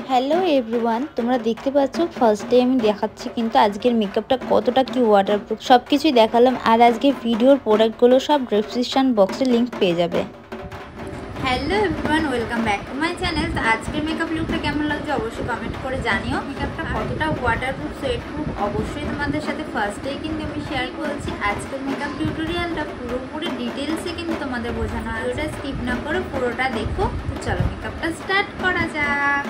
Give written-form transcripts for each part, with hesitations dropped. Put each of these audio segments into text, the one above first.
Hello everyone, তোমরা দেখতে পাচ্ছ ফার্স্টে আমি দেখাচ্ছি কিন্তু আজকের মেকআপটা কতটা কি ওয়াটারপ্রুফ সব কিছুই দেখালাম। আর আজকে ভিডিওর প্রোডাক্টগুলো সব ডেসক্রিপশন বক্সে লিংক পেয়ে যাবে। Hello everyone, welcome back to my channel. তো আজকের মেকআপ লুকটা কেমন লাগছে অবশ্যই কমেন্ট করে জানিও। মেকআপটা কতটা ওয়াটারপ্রুফ সোয়েটপ্রুফ অবশ্যই তোমাদের সাথে ফার্স্টেই কিন্তু আমি শেয়ার করেছি। আজকের মেকআপ টিউটোরিয়ালটা পুরোপুরি ডিটেলসে কিন্তু তোমাদের বোঝানো হয়, ওটা স্কিপ না করে পুরোটা দেখো। তো চলো মেকআপটা স্টার্ট করা যাক।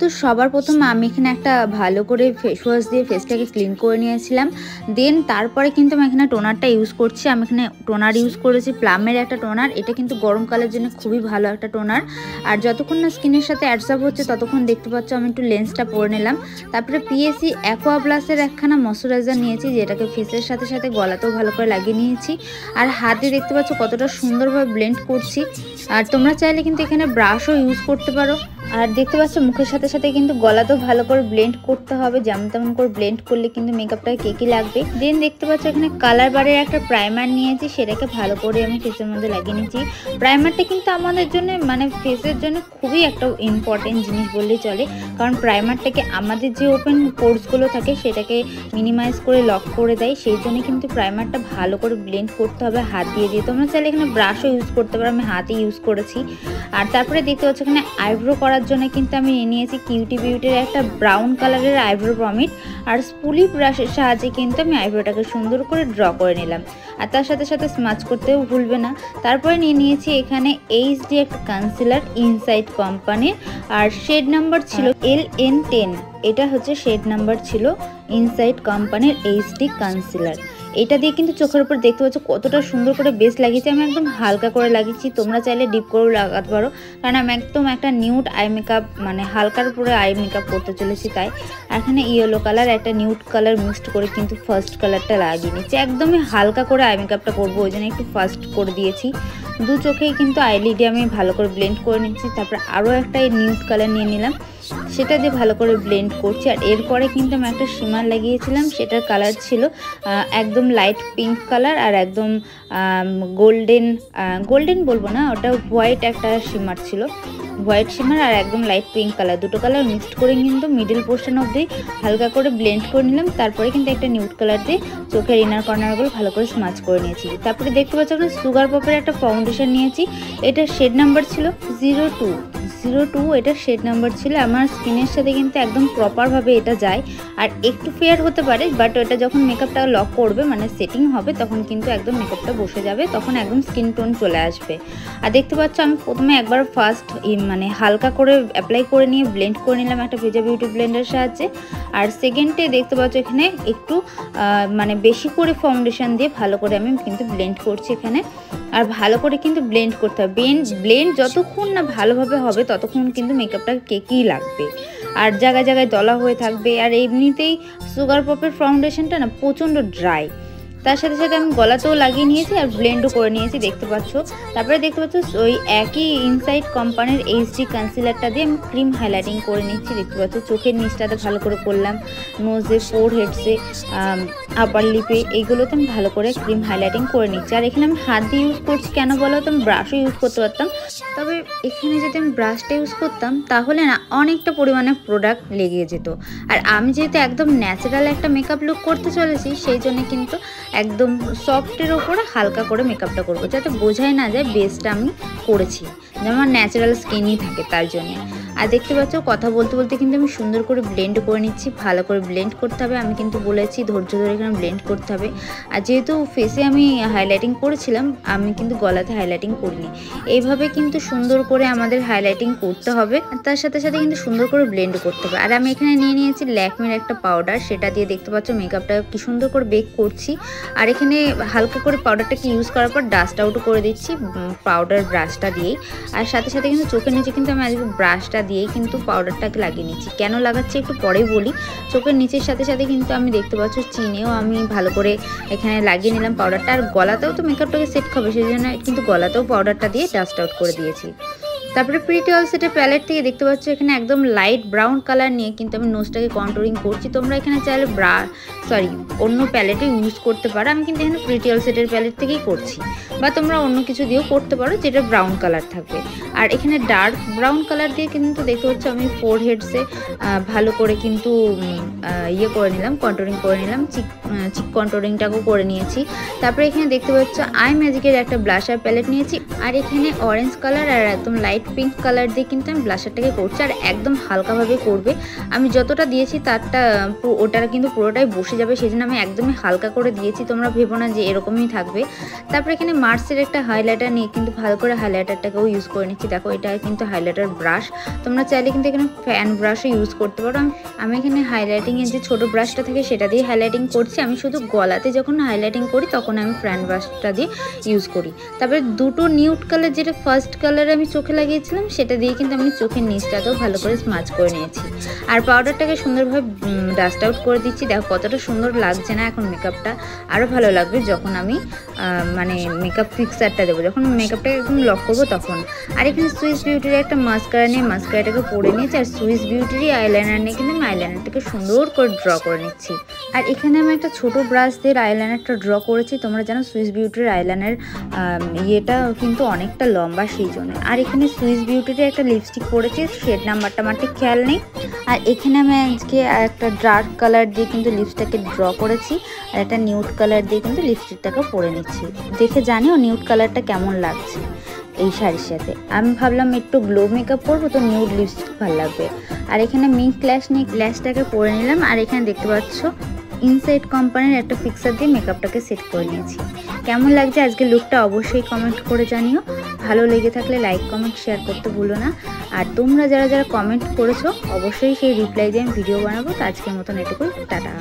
তো সবার প্রথমে আমি এখানে একটা ভালো করে ফেস ওয়াশ দিয়ে ফেসটাকে ক্লিন করে নিয়েছিলাম। দেন তারপরে কিন্তু আমি এখানে টোনারটা ইউজ করছি। আমি এখানে টোনার ইউজ করেছি প্লামের একটা টোনার। এটা কিন্তু গরমকালের জন্য খুবই ভালো একটা টোনার। আর যতক্ষণ না স্কিনের সাথে অ্যাডসাপ হচ্ছে ততক্ষণ দেখতে পাচ্ছ আমি একটু লেন্সটা পরে নিলাম। তারপরে পিএসি অ্যাকোয়া প্লাসের একখানা ময়শ্চারাইজার নিয়েছি, যেটাকে ফেসের সাথে সাথে গলাতেও ভালো করে লাগিয়ে নিয়েছি। আর হাতে দেখতে পাচ্ছ কতটা সুন্দরভাবে ব্লেন্ড করছি। আর তোমরা চাইলে কিন্তু এখানে ব্রাশও ইউজ করতে পারো। আর দেখতে পাচ্ছ মুখের সাথে সাথে কিন্তু গলাতেও ভালো করে ব্লেন্ড করতে হবে, যেমন তেমন করে ব্লেন্ড করলে কিন্তু মেকআপটা কেকি লাগবে। দেন দেখতে পাচ্ছ এখানে কালার বারের একটা প্রাইমার নিয়েছি, সেটাকে ভালো করে আমি ফেসের মধ্যে লাগিয়ে নিয়েছি। প্রাইমারটা কিন্তু আমাদের জন্য মানে ফেসের জন্য খুবই একটা ইম্পর্টেন্ট জিনিস বললেই চলে, কারণ প্রাইমারটাকে আমাদের যে ওপেন পোর্সগুলো থাকে সেটাকে মিনিমাইজ করে লক করে দেয়। সেই জন্য কিন্তু প্রাইমারটা ভালো করে ব্লেন্ড করতে হবে হাত দিয়ে দিয়ে। তোমরা চাইলে এখানে ব্রাশও ইউজ করতে পারো, আমি হাতে ইউজ করেছি। আর তারপরে দেখতে পাচ্ছ এখানে আইব্রো করার জন্য কিন্তু আমি নিয়েছি কিউটি বিউটির একটা ব্রাউন কালারের আইব্রো পমিট। আর স্পুলি ব্রাশের সাহায্যে কিন্তু আমি আইব্রোটাকে সুন্দর করে ড্র করে নিলাম। আর তার সাথে সাথে স্মাচ করতেও ভুলবে না। তারপরে নিয়েছি এখানে এইচডি একটা কনসিলার ইনসাইড কোম্পানির, আর শেড নাম্বার ছিল LN10। এটা হচ্ছে শেড নাম্বার ছিল ইনসাইড কোম্পানির এইচডি কনসিলার। এটা দিয়ে কিন্তু চোখের উপর দেখতে পাচ্ছ কতটা সুন্দর করে বেস লাগিয়েছি। আমি একদম হালকা করে লাগিয়েছি, তোমরা চাইলে ডিপ করেও লাগাতে পারো, কারণ আমি একদম একটা নিউড আই মেকআপ মানে হালকার উপরে আই মেকআপ করতে চলেছি। তাই এখানে ইয়েলো কালার একটা নিউড কালার মিক্সড করে কিন্তু ফার্স্ট কালারটা লাগিয়ে নিচ্ছি। একদমই হালকা করে আই মেকআপটা করবো, ওই জন্য একটু ফার্স্ট করে দিয়েছি। দু চোখেই কিন্তু আইলিডে আমি ভালো করে ব্লেন্ড করে নিচ্ছি। তারপরে আরও একটা নিউড কালার নিয়ে নিলাম, সেটা দিয়ে ভালো করে ব্লেন্ড করছি। আর এরপরে কিন্তু আমি একটা শিমার লাগিয়েছিলাম, সেটার কালার ছিল একদম লাইট পিঙ্ক কালার আর একদম গোল্ডেন বলবো না, ওটা হোয়াইট একটা শিমার ছিল, হোয়াইট শিমার আর একদম লাইট পিঙ্ক কালার, দুটো কালার মিক্সড করে কিন্তু মিডল পোর্শন অবধি হালকা করে ব্লেন্ড করে নিলাম। তারপরে কিন্তু একটা নিউড কালার দিয়ে চোখের ইনার কর্নারগুলো ভালো করে স্মাচ করে নিয়েছি। তারপরে দেখতে পাচ্ছ আমরা সুগার পপের একটা ফাউন্ডেশন নিয়েছি, এটার শেড নাম্বার ছিল 02। এটার শেড নাম্বার ছিল। আমার স্কিনের সাথে কিন্তু একদম প্রপারভাবে এটা যায়। আর একটু ফেয়ার হতে পারে, বাট ওটা যখন মেকআপটা লক করবে মানে সেটিং হবে তখন কিন্তু একদম মেকআপটা বসে যাবে, তখন একদম স্কিন টোন চলে আসবে। আর দেখতে পাচ্ছ আমি প্রথমে একবার ফার্স্ট মানে হালকা করে অ্যাপ্লাই করে নিয়ে ব্লেন্ড করে নিলাম একটা ভেজা বিউটি ব্লেন্ডের সাহায্যে। আর সেকেন্ডে দেখতে পাচ্ছ এখানে একটু মানে বেশি করে ফাউন্ডেশন দিয়ে ভালো করে আমি কিন্তু ব্লেন্ড করছি এখানে। আর ভালো করে কিন্তু ব্লেন্ড করতে হবে, ব্লেন্ড যতক্ষণ না ভালোভাবে হবে ততক্ষণ কিন্তু মেকআপটা কেকেই লাগবে, আর জায়গায় জায়গায় দলা হয়ে থাকবে। আর এমনিতেই সুগার পপের ফাউন্ডেশনটা না প্রচণ্ড ড্রাই। তার সাথে সাথে আমি গলাতেও লাগিয়ে নিয়েছি আর ব্লেন্ডও করে নিয়েছি দেখতে পাচ্ছ। তারপরে দেখতে পাচ্ছ ওই একই ইনসাইড কোম্পানির এইচডি কনসিলারটা দিয়ে আমি ক্রিম হাইলাইটিং করে নিচ্ছি। দেখতে পাচ্ছ চোখের নিচটাতে ভালো করে করলাম, নোজে, ফোর হেডসে, আপার লিপে, এইগুলোতে আমি ভালো করে ক্রিম হাইলাইটিং করে নিচ্ছি। আর এখানে আমি হাত দিয়ে ইউজ করছি, কেন বলো তো আমি ব্রাশও ইউজ করতে পারতাম, তবে এখানে যদি আমি ব্রাশটা ইউজ করতাম তাহলে না অনেকটা পরিমাণে প্রোডাক্ট লেগে যেত। আর আমি যেহেতু একদম ন্যাচারাল একটা মেকআপ লুক করতে চলেছি, সেই জন্য কিন্তু একদম সফটের ওপরে হালকা করে মেকআপটা করবো, যাতে বোঝাই না যায় বেসটা আমি করেছি, যেমন ন্যাচারাল স্কিনই থাকে তার জন্য। আর দেখতে পাচ্ছ কথা বলতে বলতে কিন্তু আমি সুন্দর করে ব্লেন্ড করে নিচ্ছি। ভালো করে ব্লেন্ড করতে হবে, আমি কিন্তু বলেছি ধৈর্য ধরে এখানে ব্লেন্ড করতে হবে। আর যেহেতু ফেসে আমি হাইলাইটিং করেছিলাম, আমি কিন্তু গলাতে হাইলাইটিং করিনি। এইভাবে কিন্তু সুন্দর করে আমাদের হাইলাইটিং করতে হবে, আর তার সাথে সাথে কিন্তু সুন্দর করে ব্লেন্ড করতে হবে। আর আমি এখানে নিয়ে নিয়েছি ল্যাকমির একটা পাউডার, সেটা দিয়ে দেখতে পাচ্ছ মেকআপটা কি সুন্দর করে বেক করছি। আর এখানে হালকা করে পাউডারটাকে ইউজ করার পর ডাস্ট আউট করে দিচ্ছি পাউডার ব্রাশটা দিয়েই। আর সাথে সাথে কিন্তু চোখের নিচে কিন্তু আমি আজকে ব্রাশটা দিয়েই কিন্তু পাউডারটাকে লাগিয়ে নিচ্ছি। কেন লাগাচ্ছি একটু পরেই বলি। চোখের নিচের সাথে সাথে কিন্তু আমি দেখতে পাচ্ছ চিনেও আমি ভালো করে এখানে লাগিয়ে নিলাম পাউডারটা। আর গলাতেও তো মেকআপটাকে সেট খাবে, সেই জন্য কিন্তু গলাতেও পাউডারটা দিয়ে ডাস্ট আউট করে দিয়েছি। তারপরে প্রিটি অল সেটের প্যালেট থেকে দেখতে পাচ্ছ এখানে একদম লাইট ব্রাউন কালার নিয়ে কিন্তু আমি নোজটাকে কন্ট্রোলিং করছি। তোমরা এখানে চাইলে অন্য প্যালেটে ইউজ করতে পারো। আমি কিন্তু এখানে প্রিটি অল সেটের প্যালেট থেকেই করছি, বা তোমরা অন্য কিছু দিয়েও করতে পারো যেটা ব্রাউন কালার থাকবে। আর এখানে ডার্ক ব্রাউন কালার দিয়ে কিন্তু দেখতে পাচ্ছ আমি ফোরহেডসে ভালো করে কিন্তু করে নিলাম, কন্ট্রোলিং করে নিলাম, চিক কন্ট্রোলিংটাকেও করে নিয়েছি। তারপরে এখানে দেখতে পাচ্ছ আই ম্যাজিকের একটা ব্লাশার প্যালেট নিয়েছি, আর এখানে অরেঞ্জ কালার আর একদম লাইট পিঙ্ক কালার দিয়ে কিন্তু আমি ব্লাশারটাকে করছি। আর একদম হালকাভাবে করবে, আমি যতটা দিয়েছি তারটা ওটা কিন্তু পুরোটাই বসে যাবে, সেই জন্য আমি একদমই হালকা করে দিয়েছি। তোমরা ভেবো না যে এরকমই থাকবে। তারপরে এখানে মার্সের একটা হাইলাইটার নিয়ে কিন্তু ভালো করে হাইলাইটারটাকেও ইউজ করে নিচ্ছি। দেখো এটা কিন্তু হাইলাইটার ব্রাশ, তোমরা চাইলে কিন্তু এখানে ফ্যান ব্রাশও ইউজ করতে পারো। আমি এখানে হাইলাইটিংয়ের যে ছোটো ব্রাশটা থাকে সেটা দিয়ে হাইলাইটিং করছি। আমি শুধু গলাতে যখন হাইলাইটিং করি তখন আমি ফ্যান ব্রাশটা দিয়ে ইউজ করি। তারপরে দুটো নিউড কালার, যেটা ফার্স্ট কালার আমি চোখে লাগিয়েছিলাম সেটা দিয়ে কিন্তু আমি চোখের নিচটাতেও ভালো করে স্মাচ করে নিয়েছি। আর পাউডারটাকে সুন্দরভাবে ডাস্ট আউট করে দিচ্ছি। দেখো কতটা সুন্দর লাগছে না? এখন মেকআপটা আরও ভালো লাগবে যখন আমি মানে মেকআপ ফিক্সারটা দেবো, যখন মেকআপটাকে একদম লক করবো তখন। আর এখানে সুইস বিউটির একটা মাস্কারা নিয়ে মাস্কারাটাকে পরে নিয়েছি, আর সুইস বিউটিরই আইলাইনার নিয়ে কিন্তু আমি আইলাইনারটাকে সুন্দর করে ড্র করে নিচ্ছি। আর এখানে আমি একটা ছোটো ব্রাশ দিয়ে আইলাইনারটা ড্র করেছি। তোমরা জানো সুইস বিউটির আইলাইনার ইয়েটা কিন্তু অনেকটা লম্বা, সেই জন্য। আর এখানে সুইস বিউটির একটা লিপস্টিক পরেছি, শেড নাম্বারটা আমার ঠিক খেয়াল নেই। আর এখানে আমি আজকে একটা ডার্ক কালার দিয়ে কিন্তু লিপস্টিকটাকে ড্র করেছি, আর একটা নিউড কালার দিয়ে কিন্তু লিপস্টিকটাকে পরে নিচ্ছি। দেখে জানিও নিউড কালারটা কেমন লাগছে এই শাড়ির সাথে। আমি ভাবলাম একটু গ্লো মেকআপ করবো, তো নিউড লিপস্টিক ভালো লাগবে। আর এখানে মিঙ্ক ক্ল্যাশ নিয়ে ক্ল্যাশটাকে পরে নিলাম। আর এখানে দেখতে পাচ্ছ ইনসাইড কোম্পানির একটা ফিক্সার দিয়ে মেকআপটাকে সেট করে নিয়েছি। কেমন লাগছে আজকে লুকটা অবশ্যই কমেন্ট করে জানিও। ভালো লেগে থাকলে লাইক কমেন্ট শেয়ার করতে ভুলো না। আর তোমরা যারা যারা কমেন্ট করেছো অবশ্যই সেই রিপ্লাই দিয়ে আমি ভিডিও বানাবো। তো আজকের মতন এটুকুই, টাটা।